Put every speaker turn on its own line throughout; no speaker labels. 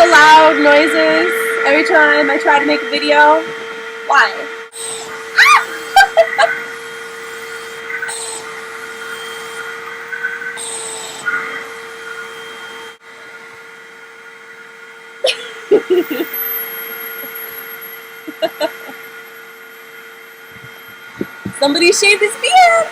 the loud noises every time I try to make a video? Why? Somebody shave his beard!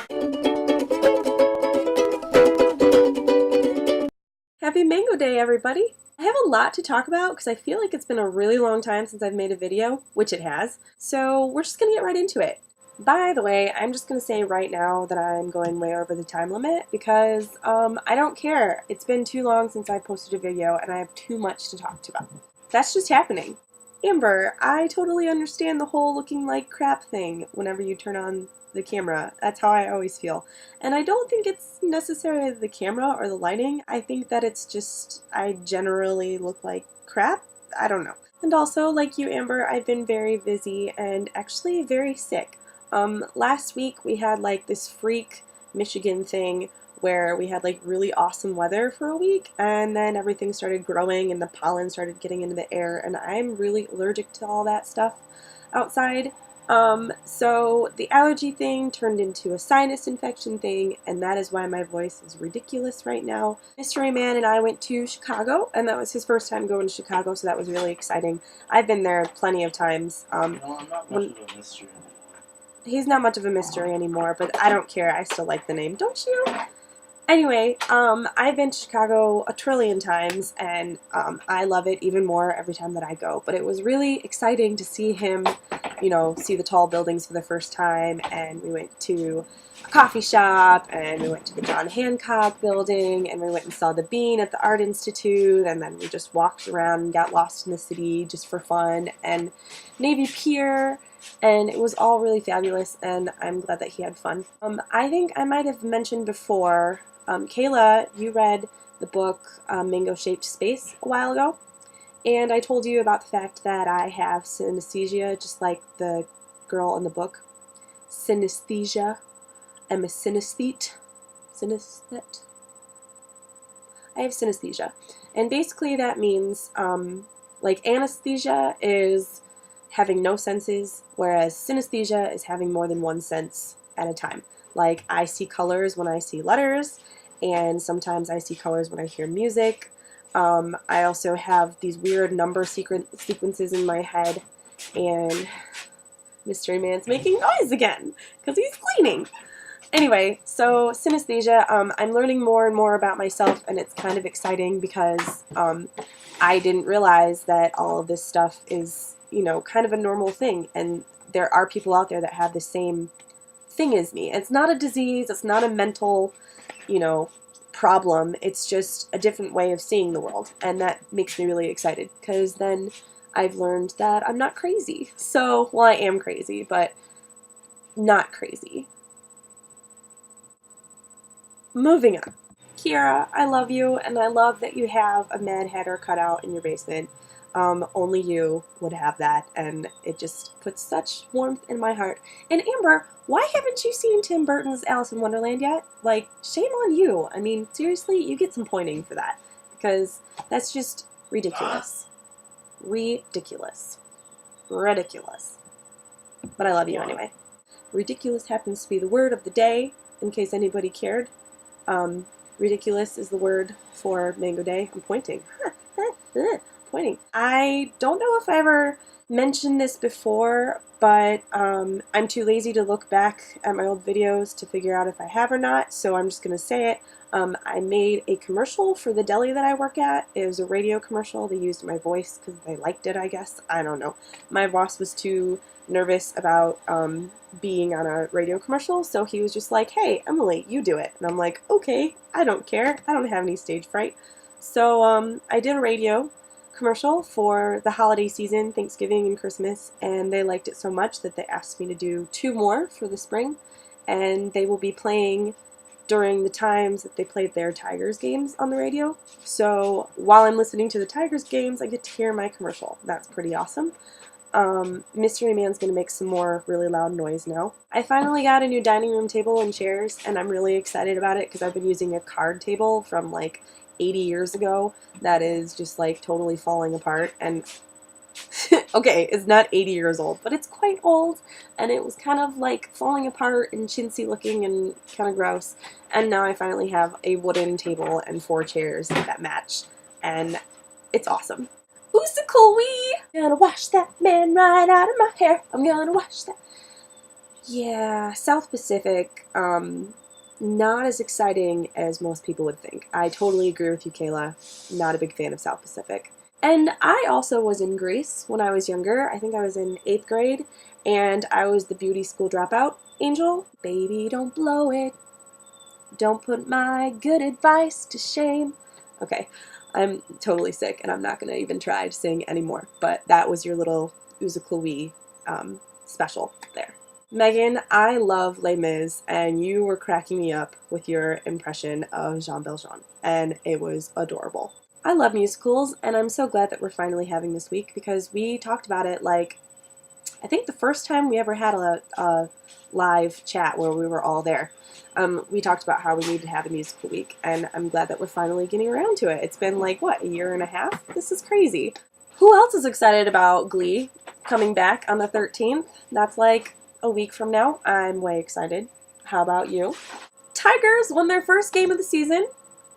Happy Mango Day, everybody! I have a lot to talk about because I feel like it's been a really long time since I've made a video, which it has, so we're just gonna get right into it. By the way, I'm just gonna say right now that I'm going way over the time limit because I don't care. It's been too long since I posted a video and I have too much to talk about. That's just happening. Amber, I totally understand the whole looking like crap thing whenever you turn on the camera. That's how I always feel. And I don't think it's necessarily the camera or the lighting. I think that it's just I generally look like crap. I don't know. And also, like you, Amber, I've been very busy and actually very sick. Last week we had like this freak Michigan thing where we had like really awesome weather for a week, and then everything started growing and the pollen started getting into the air, and I'm really allergic to all that stuff outside. So the allergy thing turned into a sinus infection thing, and that is why my voice is ridiculous right now. Mystery Man and I went to Chicago, and that was his first time going to Chicago, so that was really exciting. I've been there plenty of times.
No, I'm not much of a mystery anymore.
He's not much of a mystery anymore, but I don't care. I still like the name, don't you? Anyway, I've been to Chicago a trillion times, and I love it even more every time that I go. But it was really exciting to see him, you know, see the tall buildings for the first time, and we went to a coffee shop, and we went to the John Hancock building, and we went and saw the Bean at the Art Institute, and then we just walked around and got lost in the city just for fun, and Navy Pier. And it was all really fabulous, and I'm glad that he had fun. I think I might have mentioned before, Kayla, you read the book Mango Shaped Space a while ago, and I told you about the fact that I have synesthesia, just like the girl in the book. Synesthesia. I'm a synesthete. Synesthete? I have synesthesia. And basically that means, like anesthesia is having no senses, whereas synesthesia is having more than one sense at a time. Like, I see colors when I see letters, and sometimes I see colors when I hear music. I also have these weird number sequences in my head, and Mystery Man's making noise again, because he's cleaning. Anyway, so synesthesia, I'm learning more and more about myself, and it's kind of exciting because I didn't realize that all of this stuff is, you know, kind of a normal thing, and there are people out there that have the same thing as me. It's not a disease, it's not a mental, you know, problem, it's just a different way of seeing the world, and that makes me really excited, because then I've learned that I'm not crazy. So, well, I am crazy, but not crazy. Moving on. Kira, I love you, and I love that you have a Mad Hatter cutout in your basement. Only you would have that, and it just puts such warmth in my heart. And Amber, why haven't you seen Tim Burton's Alice in Wonderland yet? Like, shame on you. I mean, seriously, you get some pointing for that, because that's just ridiculous. Ridiculous. Ridiculous. But I love you anyway. Ridiculous happens to be the word of the day, in case anybody cared. Ridiculous is the word for Mango Day. I'm pointing. Pointing. I don't know if I ever mentioned this before, but I'm too lazy to look back at my old videos to figure out if I have or not, so I'm just going to say it. I made a commercial for the deli that I work at. It was a radio commercial. They used my voice because they liked it, I guess. I don't know. My boss was too nervous about being on a radio commercial, so he was just like, hey, Emily, you do it. And I'm like, okay, I don't care. I don't have any stage fright. So I did a radio commercial for the holiday season, Thanksgiving and Christmas, and they liked it so much that they asked me to do 2 more for the spring, and they will be playing during the times that they played their Tigers games on the radio. So while I'm listening to the Tigers games, I get to hear my commercial. That's pretty awesome. Mystery Man's gonna make some more really loud noise now. I finally got a new dining room table and chairs, and I'm really excited about it because I've been using a card table from like 80 years ago that is just like totally falling apart. And okay, it's not 80 years old, but it's quite old, and it was kind of like falling apart and chintzy looking and kind of gross. And now I finally have a wooden table and 4 chairs that match, and it's awesome. Oosicle wee! I'm gonna wash that man right out of my hair. I'm gonna wash that. Yeah, South Pacific, not as exciting as most people would think. I totally agree with you, Kayla. Not a big fan of South Pacific. And I also was in Greece when I was younger. I think I was in 8th grade, and I was the beauty school dropout angel. Baby, don't blow it. Don't put my good advice to shame. Okay, I'm totally sick, and I'm not going to even try to sing anymore. But that was your little Oozakloe special there. Megan, I love Les Mis, and you were cracking me up with your impression of Jean Valjean, and it was adorable. I love musicals, and I'm so glad that we're finally having this week because we talked about it like, I think the first time we ever had a live chat where we were all there. We talked about how we need to have a musical week, and I'm glad that we're finally getting around to it. It's been like, what, a year and a half? This is crazy. Who else is excited about Glee coming back on the 13th? That's like a week from now. I'm way excited. How about you? Tigers won their first game of the season.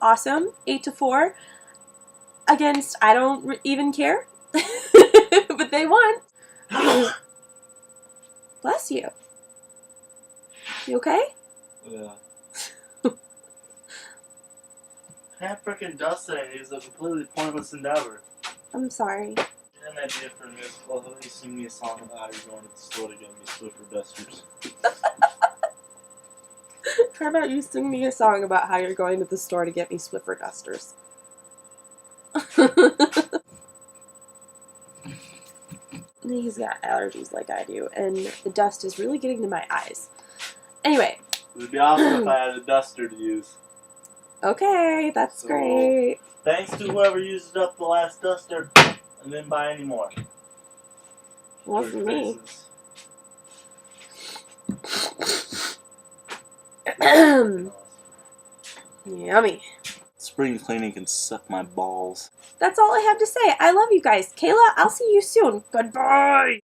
Awesome. 8-4. Against, I don't even care. But they won. Bless you. You okay?
Yeah. Can't freaking dust it. It's a completely pointless endeavor.
I'm sorry.
Get an idea for a musical. How about you sing me a song about how you're going to the store to get me Swiffer dusters?
How about you sing me a song about how you're going to the store to get me Swiffer dusters? He's got allergies like I do, and the dust is really getting to my eyes. Anyway.
It would be awesome if I had a duster to use.
Okay, that's
So,
great.
Thanks to whoever used up the last duster and didn't buy any more.
Wasn't me. Yummy.
Spring cleaning can suck my balls.
That's all I have to say. I love you guys. Kayla, I'll see you soon. Goodbye.